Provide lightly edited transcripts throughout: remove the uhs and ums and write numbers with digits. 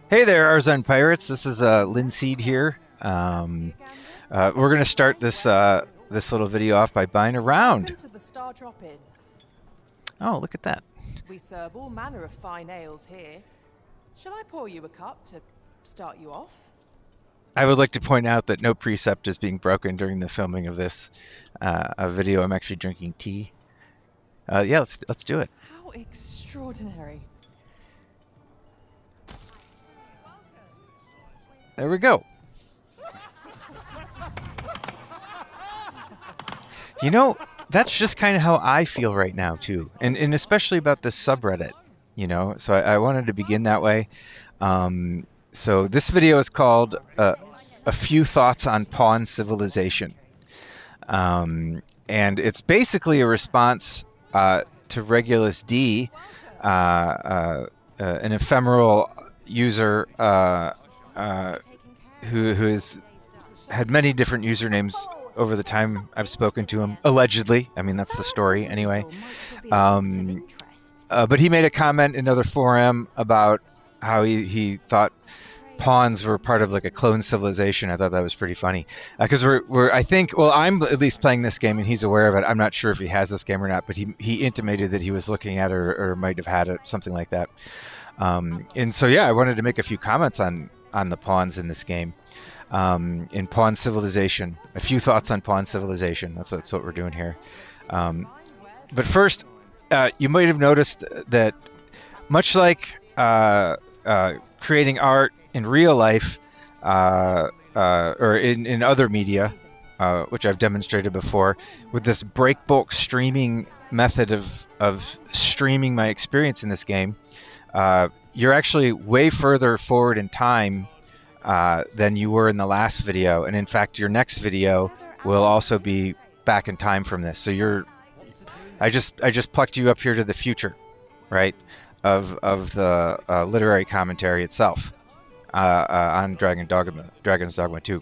Hey there, Arzon Pirates. This is Linseed here. We're going to start this little video off by buying a round. Welcome to the Star Drop-In. Oh, look at that. We serve all manner of fine ales here. Shall I pour you a cup to start you off? I would like to point out that no precept is being broken during the filming of this video. I'm actually drinking tea. Yeah, let's do it. How extraordinary. There we go. You know, that's just kind of how I feel right now too, and especially about this subreddit. You know, so I wanted to begin that way. So this video is called "A Few Thoughts on Pawn Civilization," and it's basically a response to Regulus D, an ephemeral user who has had many different usernames over the time I've spoken to him, allegedly. I mean, that's the story anyway. But he made a comment in another forum about how he thought pawns were part of like a clone civilization. I thought that was pretty funny because I think, well, I'm at least playing this game and he's aware of it. I'm not sure if he has this game or not, but he intimated that he was looking at it or might have had it, something like that. And so, yeah, I wanted to make a few comments on the pawns in this game. In Pawn Civilization, a few thoughts on Pawn Civilization. That's what we're doing here. But first, you might have noticed that much like creating art in real life or in other media, which I've demonstrated before, with this break bulk streaming method of streaming my experience in this game, you're actually way further forward in time than you were in the last video, and in fact your next video will also be back in time from this. So I just plucked you up here to the future, right, of the literary commentary itself on Dragon's Dogma 2.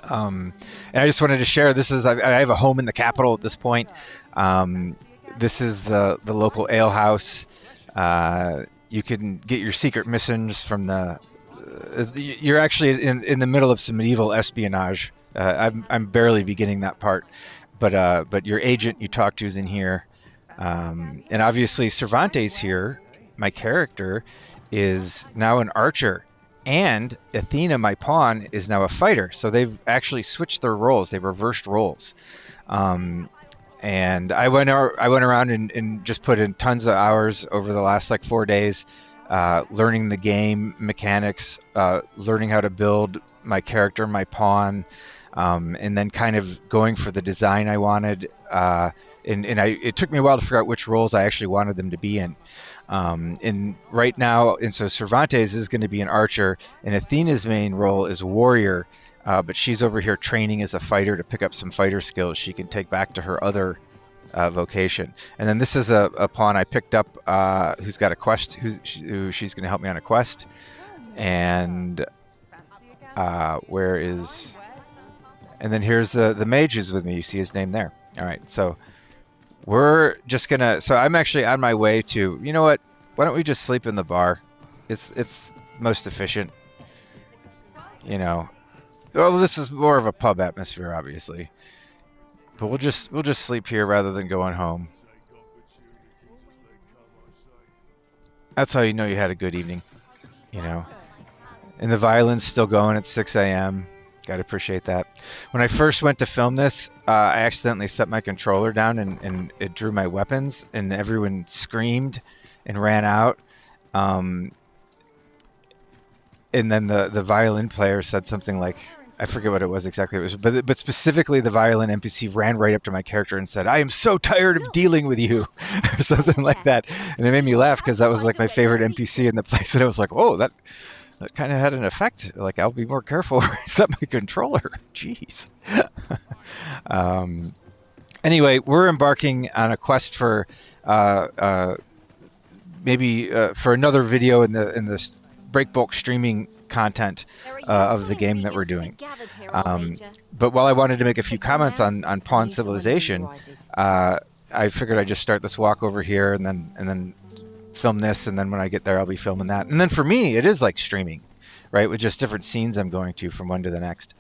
And I just wanted to share, this is, I have a home in the capital at this point. This is the local ale house. You can get your secret missions from the you're actually in the middle of some medieval espionage. I'm barely beginning that part, but your agent you talk to is in here, and obviously Cervantes here, my character, is now an archer, and Athena, my pawn, is now a fighter. So they've actually switched their roles. They reversed roles, and I went around and just put in tons of hours over the last like 4 days. Learning the game mechanics, learning how to build my character, my pawn, and then kind of going for the design I wanted. It took me a while to figure out which roles I actually wanted them to be in. And right now, and so Cervantes is going to be an archer, and Athena's main role is warrior, but she's over here training as a fighter to pick up some fighter skills she can take back to her other vocation. And then this is a pawn I picked up who's got a quest, who she's going to help me on a quest. And where is, and then here's the mage who's with me. You see his name there. All right, so we're just gonna, so I'm actually on my way to, you know what, why don't we just sleep in the bar? It's most efficient, you know. Well, this is more of a pub atmosphere, obviously. But we'll just sleep here rather than going home. That's how you know you had a good evening, you know. And the violin's still going at 6 a.m. Gotta appreciate that. When I first went to film this, I accidentally set my controller down and it drew my weapons, and everyone screamed and ran out. And then the violin player said something like, I forget what it was exactly. It was, but specifically the violin NPC ran right up to my character and said, "I am so tired of dealing with you," or something like that. And it made me laugh because that was like my favorite NPC in the place. And I was like, "Oh, that kind of had an effect. Like, I'll be more careful where I set my controller." Jeez. Anyway, we're embarking on a quest for maybe for another video in this break bulk streaming content of the game that we're doing. But while I wanted to make a few comments on Pawn Civilization, I figured I'd just start this walk over here and then film this, and then when I get there, I'll be filming that. And then for me, it is like streaming, right? With just different scenes I'm going to from one to the next.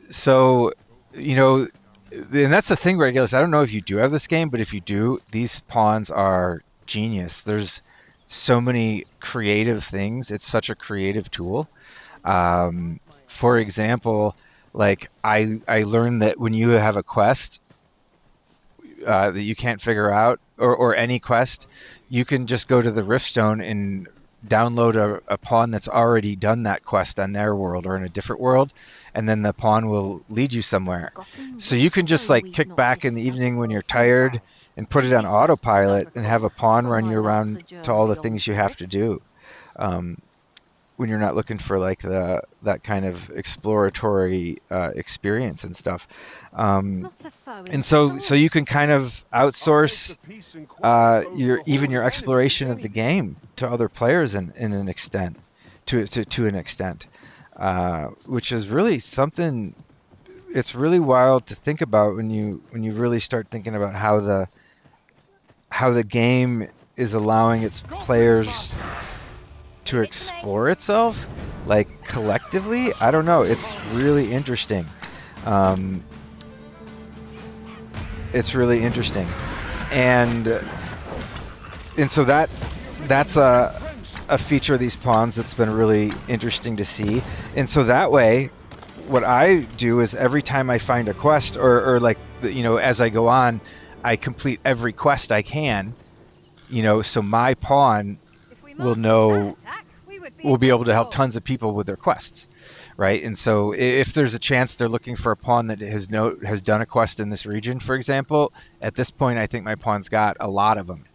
So, you know, and that's the thing, Regulus. I don't know if you do have this game, but if you do, these pawns are genius. There's so many creative things. It's such a creative tool. For example, like I learned that when you have a quest that you can't figure out, or any quest, you can just go to the Riftstone and download a pawn that's already done that quest on their world or in a different world, and then the pawn will lead you somewhere. So you can just like kick back in the evening when you're tired and put it on autopilot and have a pawn run you around to all the things you have to do, when you're not looking for like that kind of exploratory experience and stuff. And so you can kind of outsource your exploration of the game to other players in an extent, to an extent, which is really something. It's really wild to think about when you really start thinking about how the game is allowing its players to explore itself, like collectively. I don't know. It's really interesting. It's really interesting, and so that's a feature of these pawns that's been really interesting to see. And so that way, what I do is every time I find a quest, or like, you know, as I go on, I complete every quest I can, you know, so my pawn will be able to help tons of people with their quests, right? And so if there's a chance they're looking for a pawn that has done a quest in this region, for example, at this point I think my pawn's got a lot of them,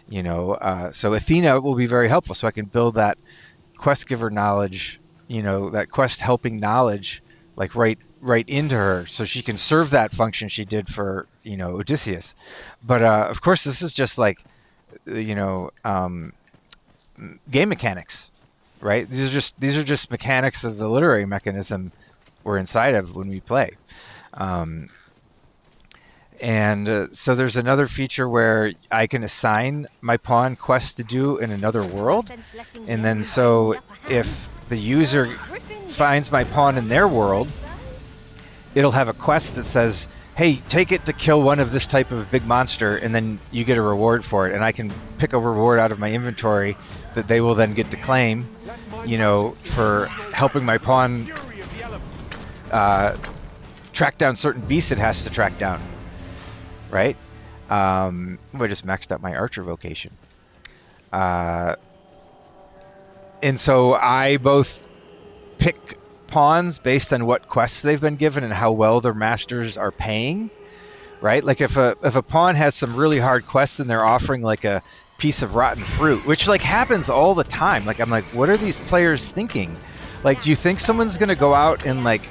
you know. So Athena will be very helpful, so I can build that quest giver knowledge, you know, that quest helping knowledge, like right into her, so she can serve that function she did for, you know, Odysseus. But of course this is just like, you know, game mechanics, right? These are just mechanics of the literary mechanism we're inside of when we play. So there's another feature where I can assign my pawn quests to do in another world, and then so if the user finds my pawn in their world, it'll have a quest that says, hey, take it to kill one of this type of big monster, and then you get a reward for it. And I can pick a reward out of my inventory that they will then get to claim, you know, for helping my pawn track down certain beasts it has to track down, right? I just maxed out my archer vocation. And so I both pick pawns based on what quests they've been given and how well their masters are paying, right? Like if a pawn has some really hard quests and they're offering like a piece of rotten fruit, which like happens all the time. Like I'm like, what are these players thinking? Like, do you think someone's gonna go out and like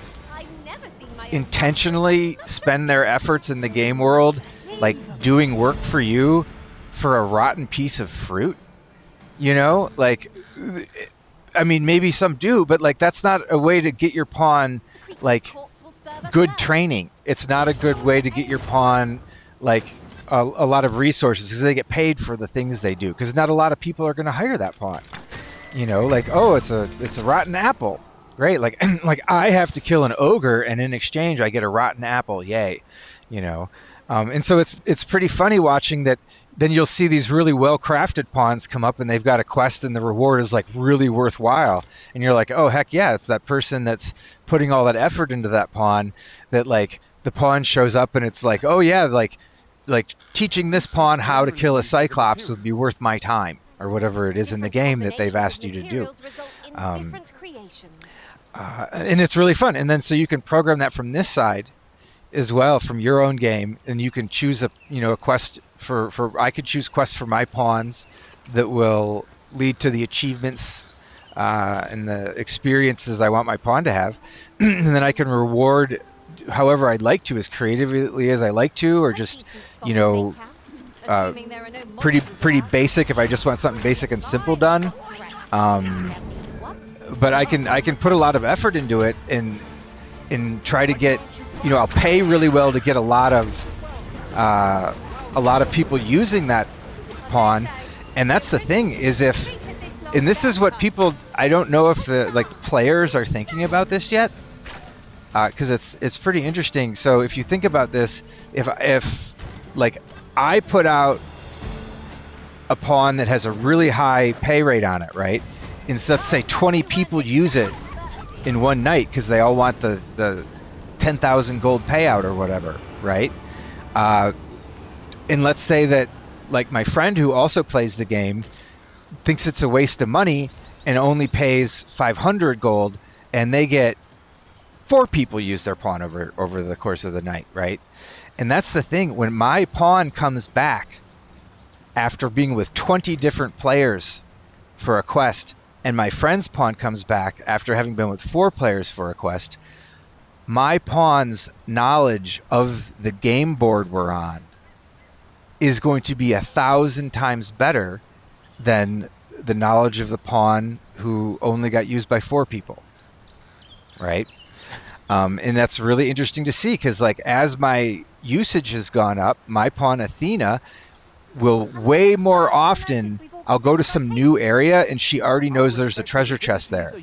intentionally spend their efforts in the game world like doing work for you for a rotten piece of fruit? You know, like, I mean, maybe some do, but like that's not a way to get your pawn like good training. It's not a good way to get your pawn like a lot of resources, because they get paid for the things they do, because not a lot of people are going to hire that pawn. You know, like, oh, it's a rotten apple, great. Like like I have to kill an ogre, and in exchange I get a rotten apple, yay. You know, and so it's pretty funny watching that. Then you'll see these really well-crafted pawns come up, and they've got a quest, and the reward is like really worthwhile. And you're like, oh heck yeah, it's that person that's putting all that effort into that pawn, that like the pawn shows up, and it's like, oh yeah, like teaching this pawn how to kill a cyclops would be worth my time, or whatever it is in the game that they've asked you to do. And it's really fun. And then so you can program that from this side as well, from your own game, and you can choose a quest for I could choose quests for my pawns that will lead to the achievements and the experiences I want my pawn to have. And then I can reward however I'd like to, as creatively as I like to, or just, you know, pretty basic if I just want something basic and simple done. But I can put a lot of effort into it and try to get, you know, I'll pay really well to get a lot of a lot of people using that pawn. And that's the thing, is if, and this is what people, I don't know if the like players are thinking about this yet, because it's pretty interesting. So if you think about this, if like I put out a pawn that has a really high pay rate on it, right? And so let's say 20 people use it in one night because they all want the 10,000 gold payout or whatever, right? And let's say that like my friend who also plays the game thinks it's a waste of money and only pays 500 gold, and they get 4 people use their pawn over the course of the night, right? And that's the thing, when my pawn comes back after being with 20 different players for a quest, and my friend's pawn comes back after having been with 4 players for a quest, my pawn's knowledge of the game board we're on is going to be 1,000 times better than the knowledge of the pawn who only got used by 4 people, right? And that's really interesting to see, because like as my usage has gone up, my pawn Athena will way more often, I'll go to some new area and she already knows there's a treasure chest there,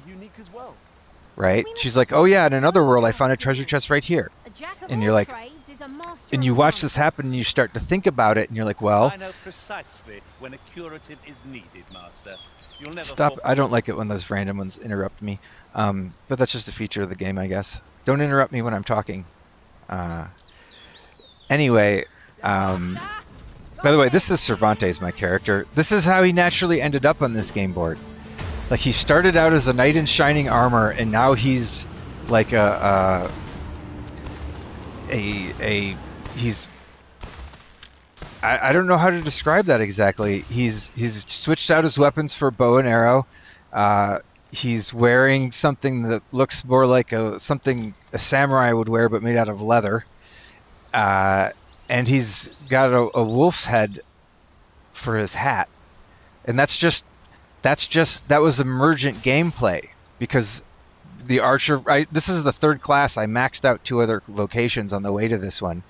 right? She's like, oh yeah, in another world I found a treasure chest right here. And you're like, and you watch this happen and you start to think about it and you're like, well, I know precisely when a curative is needed, Master. You'll never stop. I don't like it when those random ones interrupt me. But that's just a feature of the game, I guess. Don't interrupt me when I'm talking. Anyway, by the way, this is Cervantes, my character. This is how he naturally ended up on this game board. Like, he started out as a knight in shining armor, and now he's like he's I don't know how to describe that exactly. He's switched out his weapons for bow and arrow. He's wearing something that looks more like something a samurai would wear, but made out of leather. And he's got a wolf's head for his hat. And that was emergent gameplay, because the archer, this is the 3rd class. I maxed out 2 other locations on the way to this one.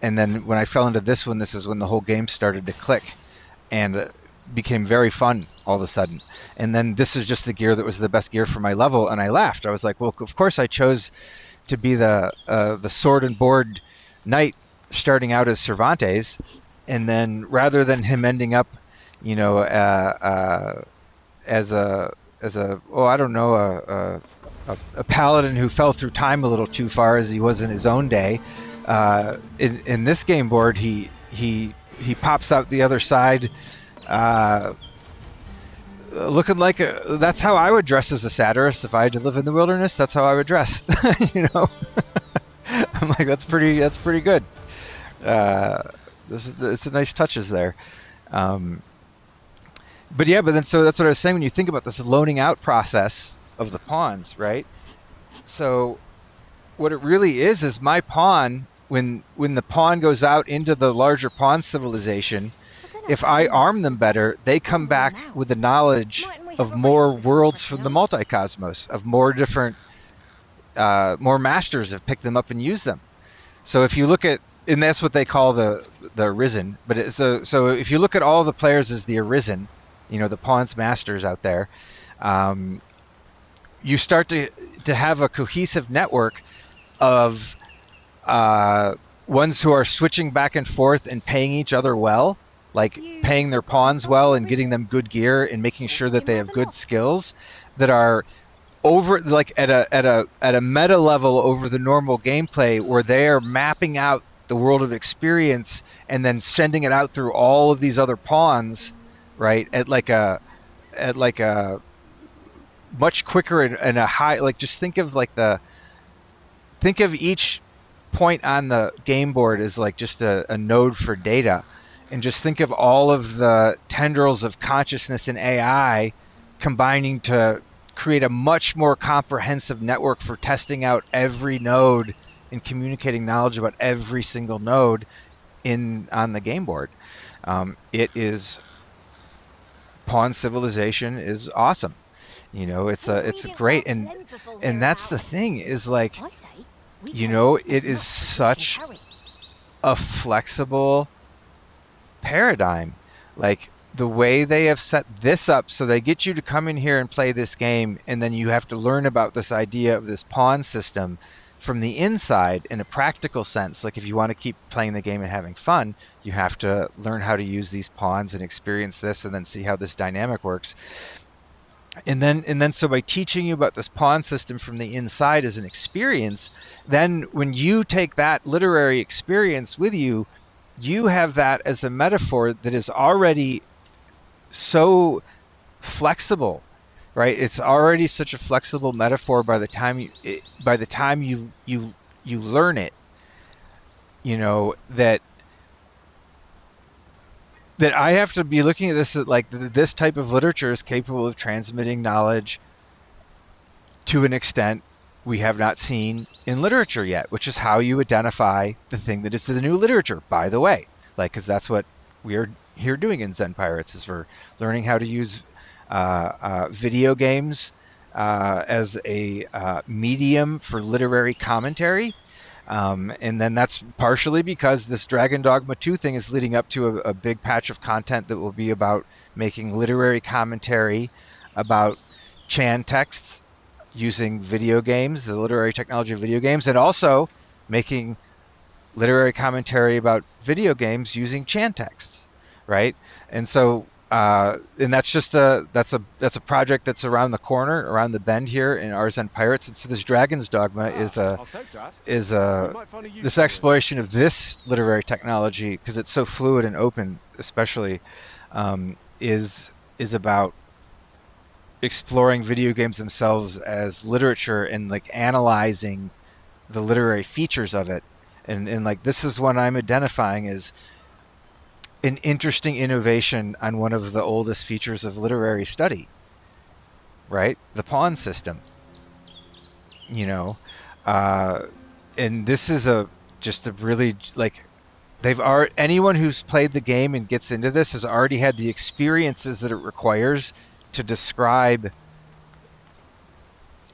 And then when I fell into this one, this is when the whole game started to click and became very fun all of a sudden. And then this is just the gear that was the best gear for my level, and I laughed. I was like, well, of course I chose to be the sword and board knight starting out as Cervantes, and then rather than him ending up, you know, as a paladin who fell through time a little too far as he was in his own day, in this game board he pops out the other side looking like that's how I would dress as a satirist if I had to live in the wilderness. That's how I would dress. You know. I'm like, that's pretty good. It's a nice touches there. But then so that's what I was saying, when you think about this loaning out process of the pawns, right? So what it really is my pawn, when the pawn goes out into the larger pawn civilization, if I arm them better, they come back with the knowledge of more worlds from the multi-cosmos, of more different, more masters have picked them up and used them. So if you look at, and that's what they call the Arisen, but so if you look at all the players as the Arisen, you know, the pawns masters out there, you start to have a cohesive network of ones who are switching back and forth and paying each other well, like paying their pawns well and getting them good gear and making sure that they have good skills that are over, like at a meta level over the normal gameplay, where they are mapping out the world of experience and then sending it out through all of these other pawns, right? At like a much quicker and a high, like, just think of each point on the game board as like just a node for data, and just think of all of the tendrils of consciousness and AI combining to create a much more comprehensive network for testing out every node and communicating knowledge about every single node on the game board. It is, Pawn Civilization is awesome. You know, it's great, and that's the thing, is like, you know, it is such a flexible paradigm, like the way they have set this up, so they get you to come in here and play this game, and then you have to learn about this idea of this pawn system from the inside in a practical sense. Like if you want to keep playing the game and having fun, you have to learn how to use these pawns and experience this and then see how this dynamic works. And then so by teaching you about this pawn system from the inside as an experience, then when you take that literary experience with you, you have that as a metaphor that is already so flexible, right? It's already such a flexible metaphor by the time you learn it, you know, that I have to be looking at this at like this type of literature is capable of transmitting knowledge to an extent we have not seen in literature yet, which is how you identify the thing that is the new literature, by the way. Like, because that's what we are here doing in Zen Pirates, is we're learning how to use video games as a medium for literary commentary. And then that's partially because this Dragon Dogma 2 thing is leading up to a big patch of content that will be about making literary commentary about Chan texts using video games, the literary technology of video games, and also making literary commentary about video games using Chan texts, right? And so and that's just that's a project that's around the corner, around the bend here in our Zen Pirates. And so this Dragon's Dogma is this exploration of this literary technology, because it's so fluid and open, especially, is about exploring video games themselves as literature and like analyzing the literary features of it. And like this is what I'm identifying as an interesting innovation on one of the oldest features of literary study, right? The pawn system, you know, and this is just a really, like, anyone who's played the game and gets into this has already had the experiences that it requires to describe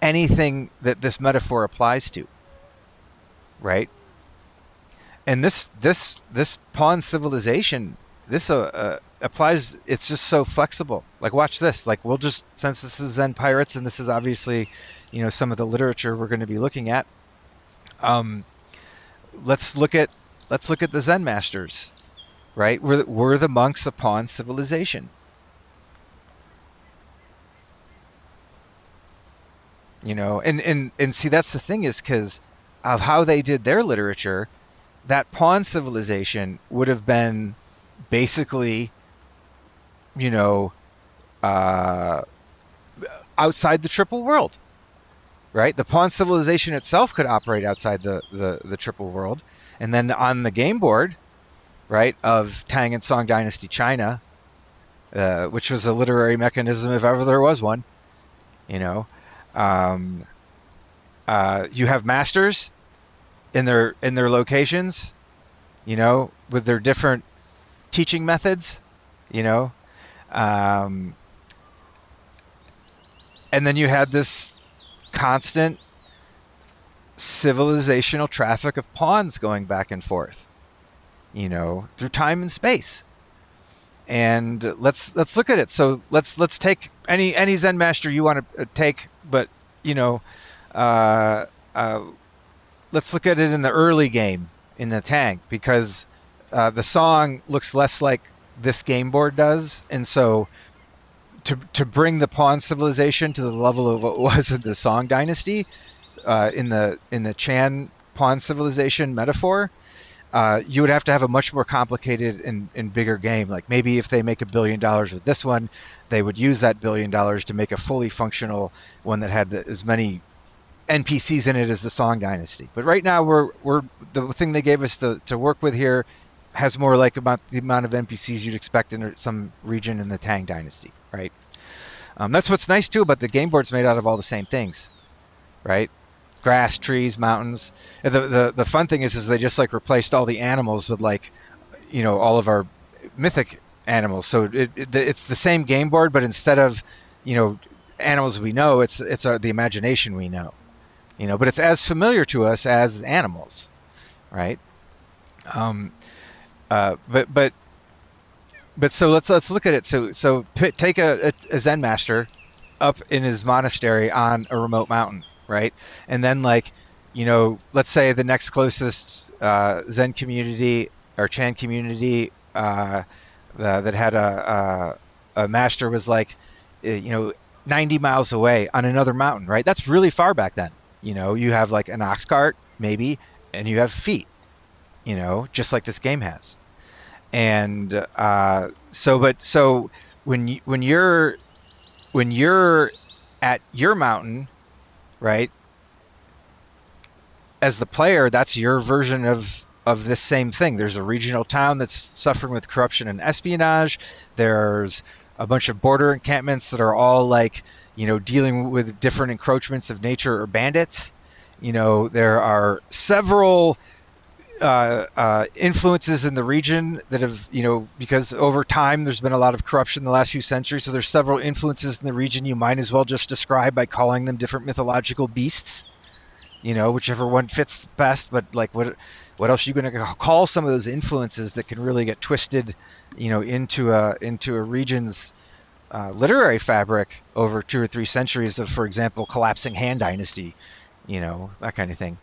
anything that this metaphor applies to, right? And this pawn civilization, this applies. It's just so flexible. Like, watch this. Like, we'll just, since this is Zen Pirates and this is obviously, you know, some of the literature we're going to be looking at. Let's look at the Zen masters, right? Were the monks a pawn civilization? You know, and see, that's the thing, is because of how they did their literature. That pawn civilization would have been basically, you know, outside the triple world, right? The pawn civilization itself could operate outside the triple world. And then on the game board, right, of Tang and Song Dynasty China, which was a literary mechanism if ever there was one, you know, you have masters in their locations, you know, with their different teaching methods, you know, and then you had this constant civilizational traffic of pawns going back and forth, you know, through time and space. And let's look at it. So let's take any Zen master you want to take, but you know, let's look at it in the early game in the Tang, because the song looks less like this game board does, and so to bring the pawn civilization to the level of what was in the Song Dynasty, in the Chan pawn civilization metaphor, you would have to have a much more complicated and bigger game. Like maybe if they make $1 billion with this one, they would use that $1 billion to make a fully functional one that had as many NPCs in it as the Song Dynasty. But right now, we're the thing they gave us to work with here has more like about the amount of NPCs you'd expect in some region in the Tang Dynasty, right? That's what's nice too about the game board's made out of all the same things, right? Grass, trees, mountains. And the fun thing is they just like replaced all the animals with, like, you know, all of our mythic animals. So it's the same game board, but instead of, you know, animals we know, it's the imagination we know, you know. But it's as familiar to us as animals, right? But but so let's look at it. So take a Zen master up in his monastery on a remote mountain, right? And then like, let's say the next closest Zen community or Chan community that had a master was like, 90 miles away on another mountain, right? That's really far back then. You have like an ox cart maybe, and you have feet, just like this game has. And so when you're at your mountain, right? As the player, that's your version of this same thing. There's a regional town that's suffering with corruption and espionage. There's a bunch of border encampments that are all like, dealing with different encroachments of nature or bandits. There are several influences in the region that have, because over time there's been a lot of corruption in the last few centuries. So there's several influences in the region you might as well just describe by calling them different mythological beasts, whichever one fits best. But like, what else are you going to call some of those influences that can really get twisted, into a region's literary fabric over 2 or 3 centuries of, for example, collapsing Han Dynasty, that kind of thing.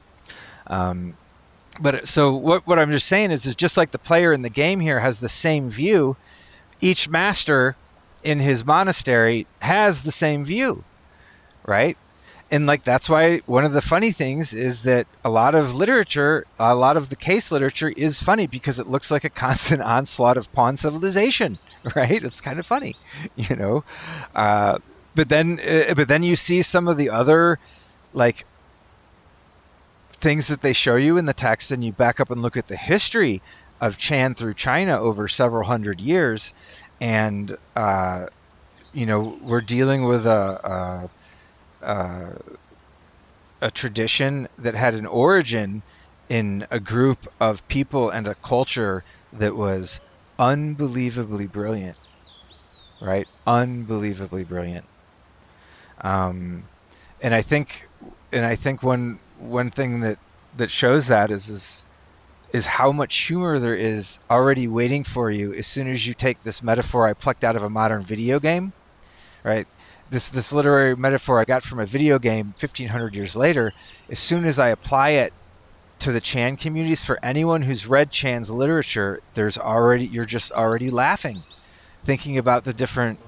But so what I'm just saying is just like the player in the game here has the same view, each master in his monastery has the same view, right? And like, that's why one of the funny things is that a lot of the case literature is funny because it looks like a constant onslaught of pawn civilization, right? It's kind of funny, but then you see some of the other like things that they show you in the text, and you back up and look at the history of Chan through China over several hundred years, and we're dealing with a tradition that had an origin in a group of people and a culture that was unbelievably brilliant, right? Unbelievably brilliant. And I think one thing that shows that is how much humor there is already waiting for you as soon as you take this metaphor I plucked out of a modern video game, right? This literary metaphor I got from a video game 1,500 years later. As soon as I apply it to the Chan communities, for anyone who's read Chan's literature, you're just already laughing, thinking about the different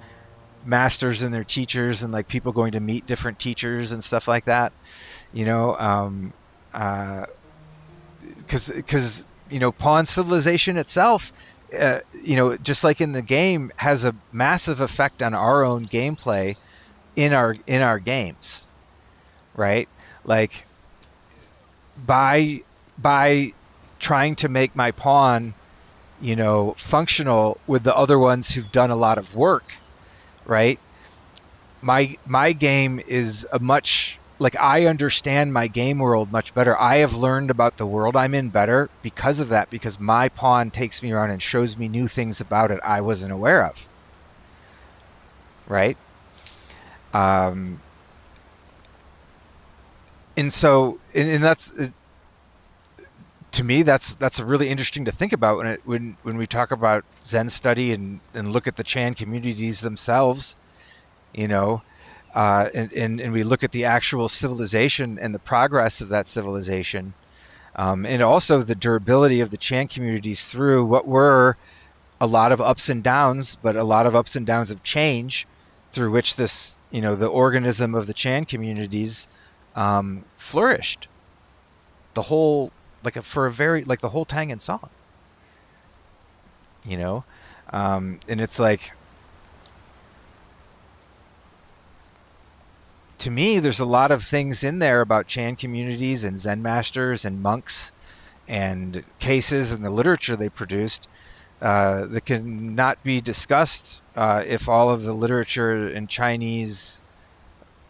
masters and their teachers, and like people going to meet different teachers and stuff like that. Because pawn civilization itself, just like in the game, has a massive effect on our own gameplay in our games, right? Like by trying to make my pawn, functional with the other ones who've done a lot of work, right? My game is I understand my game world much better. I have learned about the world I'm in better because of that, because my pawn takes me around and shows me new things about it I wasn't aware of. Right? And that's, to me, that's really interesting to think about when we talk about Zen study and look at the Chan communities themselves, and we look at the actual civilization and the progress of that civilization, and also the durability of the Chan communities through what were a lot of ups and downs, but a lot of ups and downs of change through which this, the organism of the Chan communities flourished. The whole, the whole Tang and Song, and it's like, to me, there's a lot of things in there about Chan communities and Zen masters and monks and cases and the literature they produced that can not be discussed if all of the literature in Chinese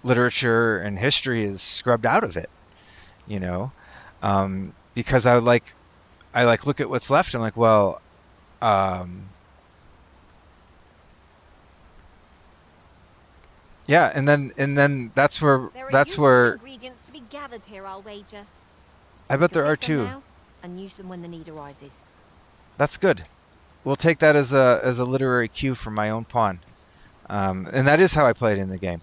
literature and history is scrubbed out of it, because I look at what's left and I'm like, well, yeah, and then that's where ingredients to be gathered here, I'll wager. I bet there are too. And use them when the need arises. That's good. we'll take that as a literary cue from my own pawn. And that is how I play it in the game.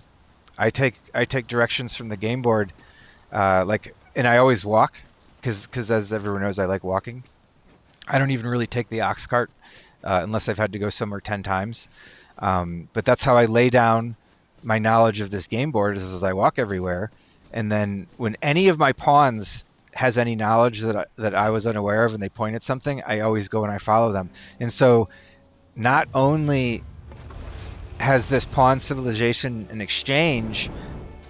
I take directions from the game board, and I always walk, because as everyone knows, I like walking. I don't even really take the ox cart unless I've had to go somewhere 10 times. But that's how I lay down my knowledge of this game board, is as I walk everywhere. And then when any of my pawns has any knowledge that I was unaware of and they point at something, I always go and I follow them. And so not only has this pawn civilization and exchange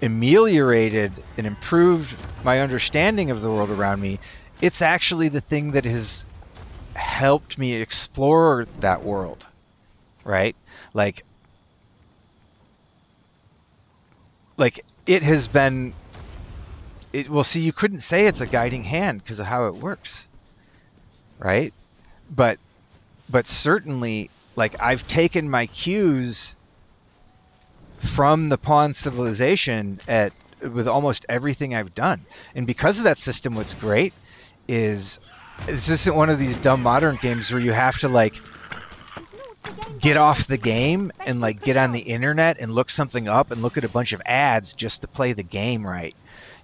ameliorated and improved my understanding of the world around me, it's actually the thing that has helped me explore that world, right? Like it has been, well, see, you couldn't say it's a guiding hand because of how it works, right? But certainly, like, I've taken my cues from the pawn civilization with almost everything I've done. And because of that system, what's great is this isn't one of these dumb modern games where you have to, like, get off the game and, like, get on the internet and look something up and look at a bunch of ads just to play the game right.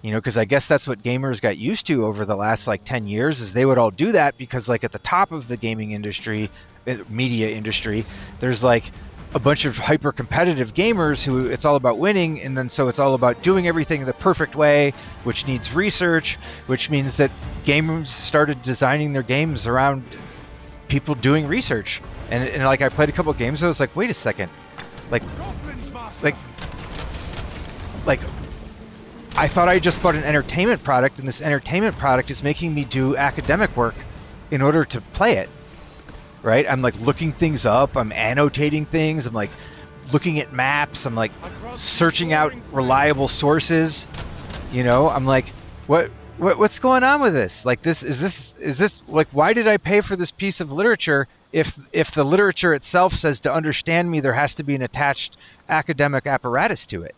You know, because I guess that's what gamers got used to over the last, like, 10 years, is they would all do that because, like, at the top of the gaming industry, media industry, there's, like, a bunch of hyper competitive gamers who it's all about winning, and then so it's all about doing everything the perfect way, which needs research, which means that gamers started designing their games around people doing research. And like, I played a couple of games, I was like, wait a second, like I thought I just bought an entertainment product, and this entertainment product is making me do academic work in order to play it. Right? I'm, like, looking things up, I'm annotating things, I'm, like, looking at maps, I'm, like, searching out reliable sources. You know, I'm like, what's going on with this? Like, is this like, why did I pay for this piece of literature if the literature itself says to understand me there has to be an attached academic apparatus to it?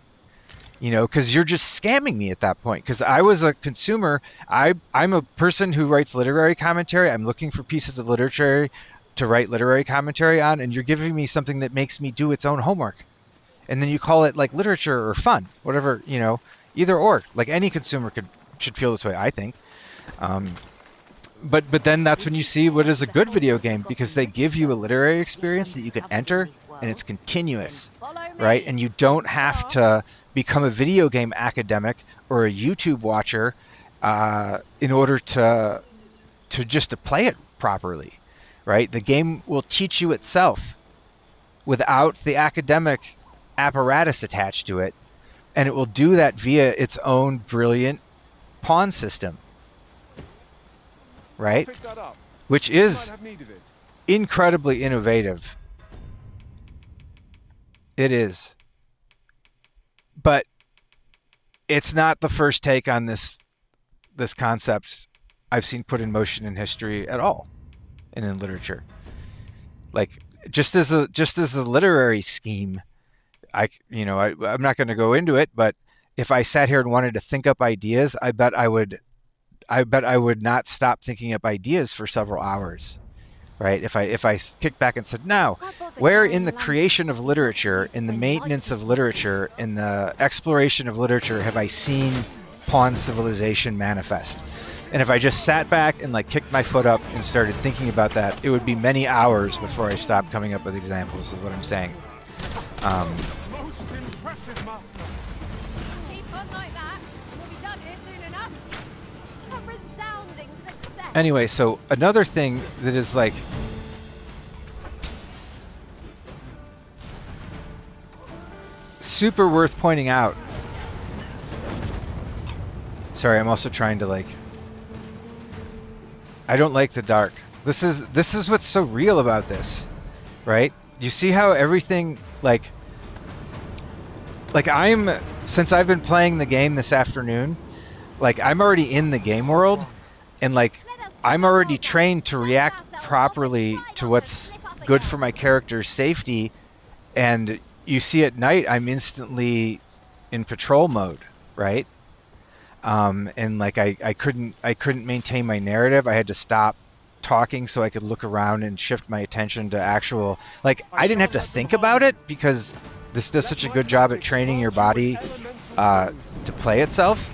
You know, because you're just scamming me at that point. Because I was a consumer. I'm a person who writes literary commentary. I'm looking for pieces of literature to write literary commentary on, and you're giving me something that makes me do its own homework. And then you call it, like, literature or fun, whatever, you know, either or. Like, any consumer should feel this way, I think. But then that's when you see what is a good video game, because they give you a literary experience that you can enter, and it's continuous, right? And you don't have to become a video game academic or a YouTube watcher in order to play it properly, right? The game will teach you itself without the academic apparatus attached to it, and it will do that via its own brilliant pawn system, right? Which is incredibly innovative. It is. But it's not the first take on this concept I've seen put in motion in history at all, and in literature. Like, just as a literary scheme, I'm not going to go into it, but if I sat here and wanted to think up ideas, I bet I would not stop thinking up ideas for several hours, right? If I kicked back and said, now, where in the creation of literature, in the maintenance of literature, in the exploration of literature, have I seen pawn civilization manifest? And if I just sat back and, like, kicked my foot up and started thinking about that, it would be many hours before I stopped coming up with examples, is what I'm saying. Most impressive, Master. Keep on like that. We'll be done here soon enough. A resounding success. Anyway, so another thing that is, like, super worth pointing out. Sorry, I'm also trying to, like, I don't like the dark. This is what's so real about this, right? You see how everything, like since I've been playing the game this afternoon, like, I'm already in the game world, and, like, I'm already trained to react properly to what's good for my character's safety. And you see at night, I'm instantly in patrol mode, right? And, like, I couldn't maintain my narrative. I had to stop talking so I could look around and shift my attention to actual, like, I didn't have to think about it because this does such a good job at training your body to play itself.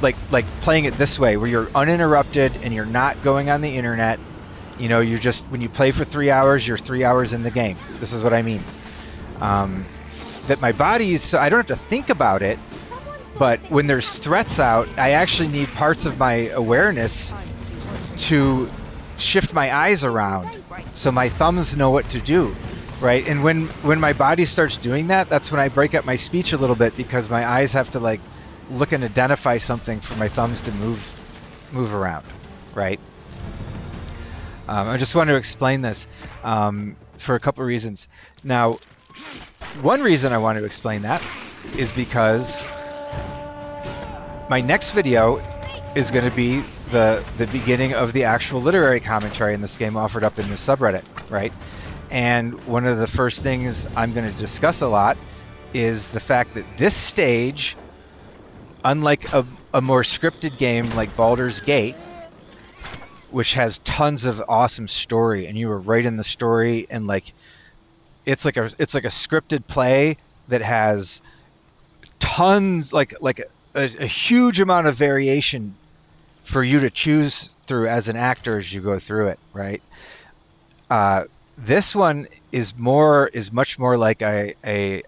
Like playing it this way, where you're uninterrupted and you're not going on the internet. You know, you're just, when you play for 3 hours, you're 3 hours in the game. This is what I mean. That my body is, so I don't have to think about it, but when there's threats out, I actually need parts of my awareness to shift my eyes around so my thumbs know what to do, right? And when my body starts doing that, that's when I break up my speech a little bit, because my eyes have to like look and identify something for my thumbs to move around, right? I just want to explain this for a couple of reasons. Now, one reason I want to explain that is because my next video is going to be the beginning of the actual literary commentary in this game offered up in the subreddit, right? And one of the first things I'm going to discuss a lot is the fact that this stage, unlike a more scripted game like Baldur's Gate, which has tons of awesome story, and you were right in the story, and like it's like a scripted play that has tons, like a huge amount of variation for you to choose through as an actor as you go through it, right? This one is much more like a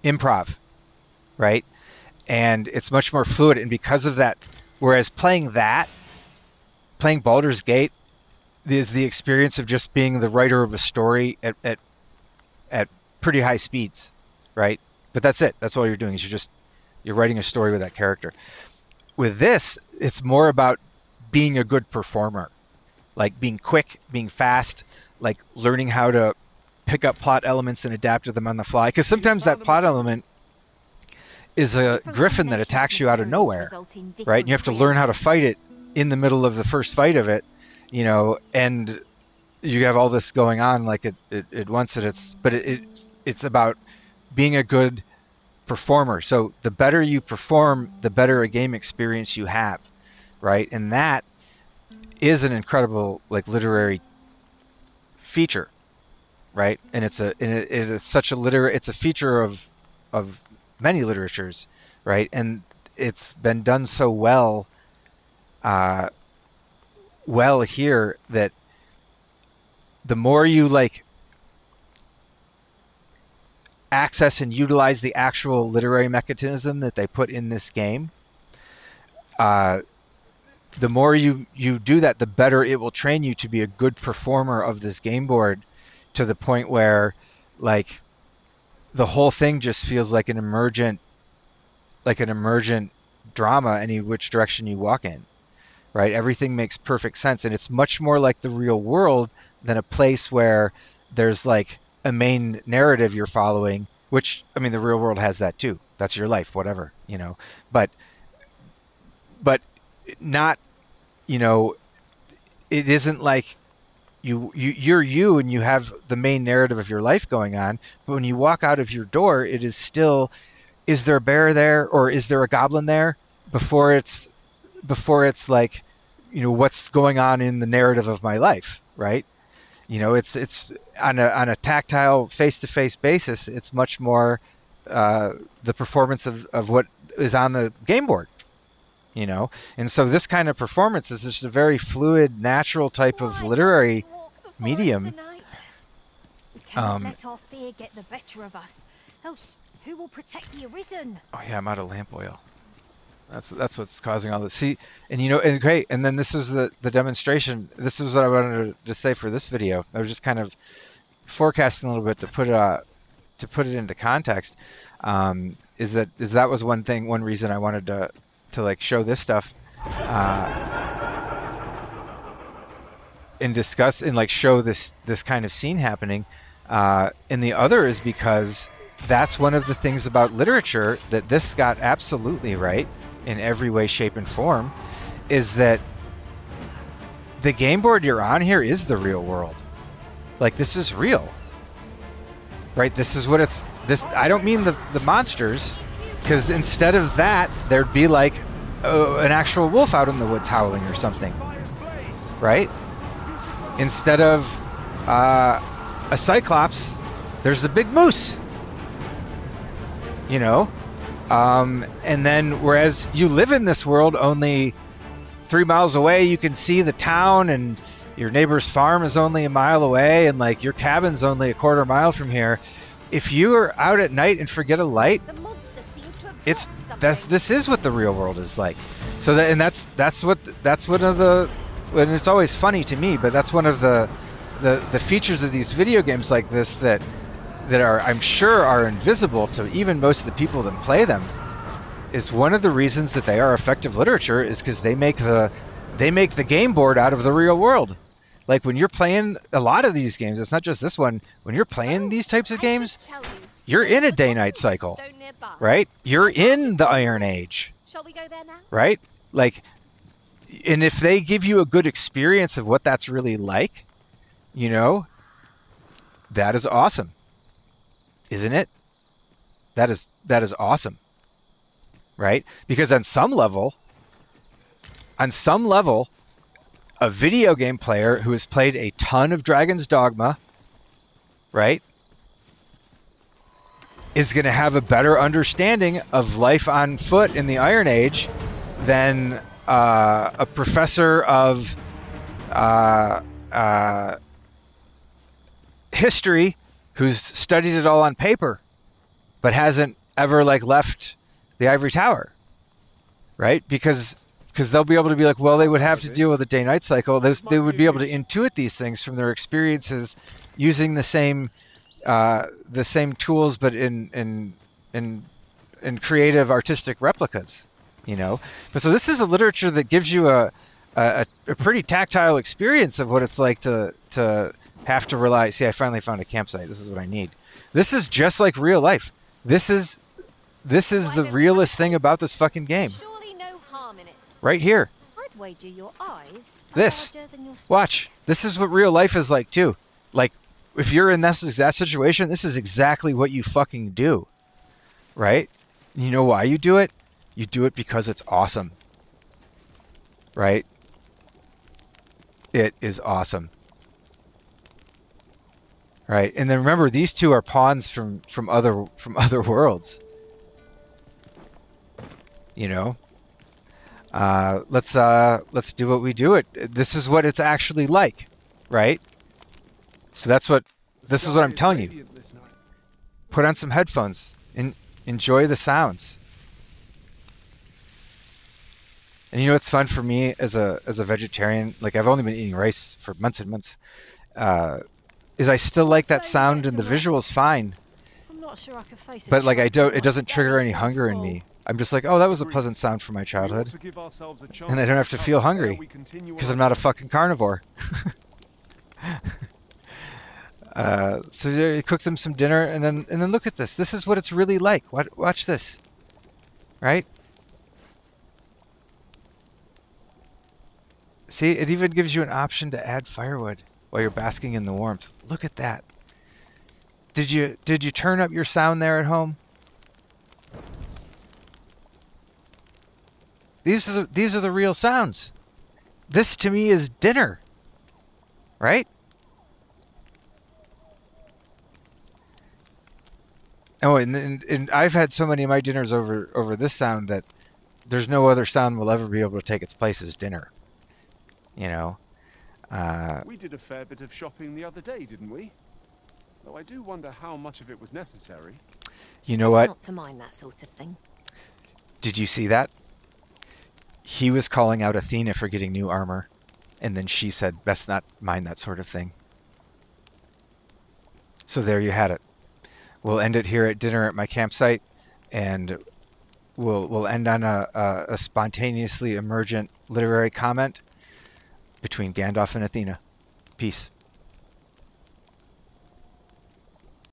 improv, right? And it's much more fluid, and because of that, whereas playing Baldur's Gate is the experience of just being the writer of a story at pretty high speeds, right? But that's it. That's all you're doing, is you're writing a story with that character. With this, it's more about being a good performer, like being quick, being fast, like learning how to pick up plot elements and adapt to them on the fly. Because sometimes that plot element is a griffin that attacks you out of nowhere, right? And you have to learn how to fight it in the middle of the first fight of it, you know, and you have all this going on like at once, that it's about being a good performer. So the better you perform, the better a game experience you have, right? And that is an incredible like literary feature, right? And it's a feature of many literatures, right? And it's been done so well here that the more you like access and utilize the actual literary mechanism that they put in this game, the more you do that, the better it will train you to be a good performer of this game board, to the point where like the whole thing just feels like an emergent drama any which direction you walk in, right? Everything makes perfect sense, and it's much more like the real world than a place where there's like a main narrative you're following, which, I mean, the real world has that too. That's your life, whatever, you know, but not, you know, it isn't like you're you and you have the main narrative of your life going on, but when you walk out of your door, it is still, is there a bear there or is there a goblin there, before it's like, you know, what's going on in the narrative of my life, right? You know, it's on a tactile, face-to-face basis. It's much more the performance of what is on the game board, you know. And so this kind of performance is just a very fluid, natural type of literary medium. We cannot let our fear get the better of us, else who will protect the Arisen? Oh yeah, I'm out of lamp oil. That's what's causing all this. See, and you know, and great. And then this is the demonstration. This is what I wanted to say for this video. I was just kind of forecasting a little bit to put it into context. Is that was one reason I wanted to like show this stuff and discuss and like show this kind of scene happening. And the other is because that's one of the things about literature that this got absolutely right in every way, shape, and form, is that the game board you're on here is the real world. Like, this is real, right? This is what it's, this, I don't mean the monsters, because instead of that, there'd be like an actual wolf out in the woods howling or something, right? Instead of a Cyclops, there's the big moose. You know? And then, whereas you live in this world only 3 miles away, you can see the town, and your neighbor's farm is only a mile away, and like your cabin's only a quarter mile from here. If you are out at night and forget a light, The monster seems to have it's dropped something. this is what the real world is like. So that, and that's one of the, and it's always funny to me, but that's one of the features of these video games like this that are, I'm sure, are invisible to even most of the people that play them. Is one of the reasons that they are effective literature is because they make the game board out of the real world. Like when you're playing a lot of these games, it's not just this one. When you're playing these types of I games, should tell you, you're in a there's day-night little cycle, stone nearby. right? You're in the Iron Age, Shall we go there now? right? Like, and if they give you a good experience of what that's really like, you know, that is awesome, isn't it? That is awesome, right? Because on some level, a video game player who has played a ton of Dragon's Dogma, right, is going to have a better understanding of life on foot in the Iron Age than a professor of history who's studied it all on paper but hasn't ever like left the Ivory Tower, right? Because they'll be able to be like, well, they would have to deal with the day-night cycle. They would be able to intuit these things from their experiences using the same tools, but in creative, artistic replicas, you know. But so this is a literature that gives you a pretty tactile experience of what it's like to have to rely. See, I finally found a campsite. This is what I need. This is just like real life. This is the realest thing about this fucking game. Surely no harm in it. Right here. I'd wager your eyes are This. larger than your stomach. Watch. This is what real life is like too. Like, if you're in that situation, this is exactly what you fucking do. Right? You know why you do it? You do it because it's awesome. Right? It is awesome. Right? And then remember, these two are pawns from other worlds. You know? Let's do what we do. This is what it's actually like, right? So this is what I'm telling you. Put on some headphones and enjoy the sounds. And you know what's fun for me as a vegetarian? Like, I've only been eating rice for months and months. Is I still like that sound, and the visual's fine. I'm not sure I could face But like, it like doesn't trigger any hunger in me. I'm just like, oh, that was a pleasant sound from my childhood. And I don't have to feel hungry because I'm not a fucking carnivore. So you cook them some dinner, and then look at this. This is what it's really like. Watch this, right? See, it even gives you an option to add firewood while you're basking in the warmth. Look at that. Did you turn up your sound there at home? These are the real sounds. This to me is dinner, right? Oh, and I've had so many of my dinners over this sound that there's no other sound will ever be able to take its place as dinner. You know. We did a fair bit of shopping the other day, didn't we? Though I do wonder how much of it was necessary. You know It's what? not to mind that sort of thing. Did you see that? He was calling out Athena for getting new armor, and then she said, "Best not mind that sort of thing." So there you had it. We'll end it here at dinner at my campsite, and we'll end on a spontaneously emergent literary comment between Gandalf and Athena. Peace.